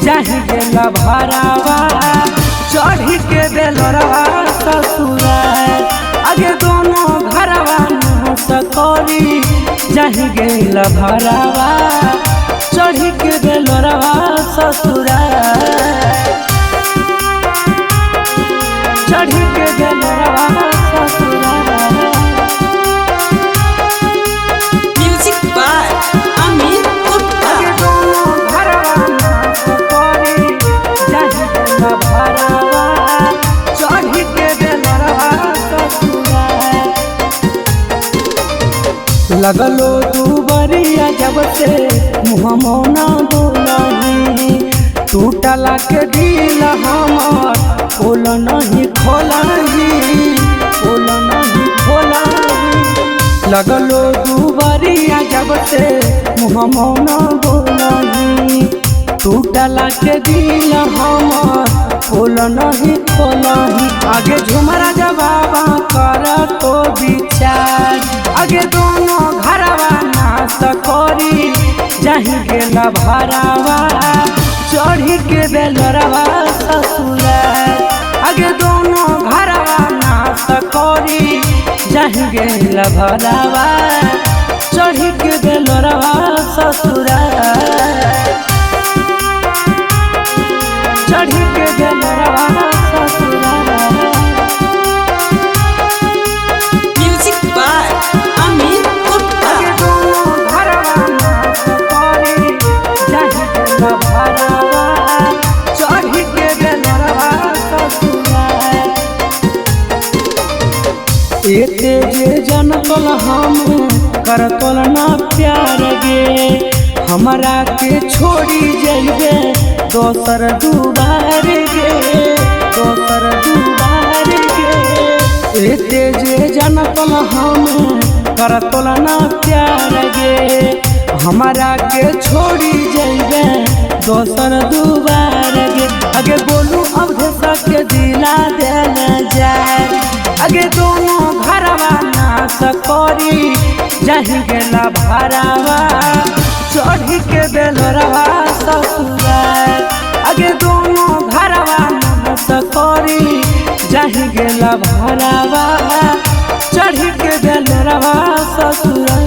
जाहि गेला भरावा चढ़ी के बेलरवा ससुरा आगे दोनों घरवा सकरी जाहि गेला भरावा चढ़ी के बेलरवा ससुरा चढ़ी के बेलरवा ससुरा। Music by Amit Gupta. आगे दोनों घरवा सकरी जाहि गेला भरावा चढ़ी के बेलरवा ससुरा। लगलो दुबरिया जब से मुँह मौना बोलही टूटला के दिल हमर खोल नहीं खोलही खोल नहीं खोलही। लगलो दुबरिया जब से मुँह मौना बोलही टूटला के दिल हमर खोल नहीं खोलही। आगे झुमरा जबाबा कर तो विचार आगे दोनों घरवा नाश करी जाहि गेला भरावा चढ़ी के बेलरवा ससुरा आगे दोनों घरवा नाश करी जाहि गेला भरावा चढ़ी के बेलरवा ससुरा चढ़ी के बेलरवा ससुरा। Music by Amit Gupta. आगे दोनों घरवा नाश करी जाहि गेला भरावा चढ़ी के बेलरवा ससुरा। एते जे जनतल हम करतल ना प्यार गे हमरा के छोड़ी जइबे दोसर दुबार गे दोसर दुबार गे। एते जे जनतल हम करतल ना प्यार गे हमरा के छोड़ी जइबे दोसर दुबार गे। आगे बोलू अवधेश के दिला देना जाए आगे दोनों घरवा नाश करी जाहि गेला भरावा चढ़ी के बेलरवा ससुरा आगे दोनों घरवा नाश करी जाहि गेला भरावा चढ़ी के बेलरवा ससुरा।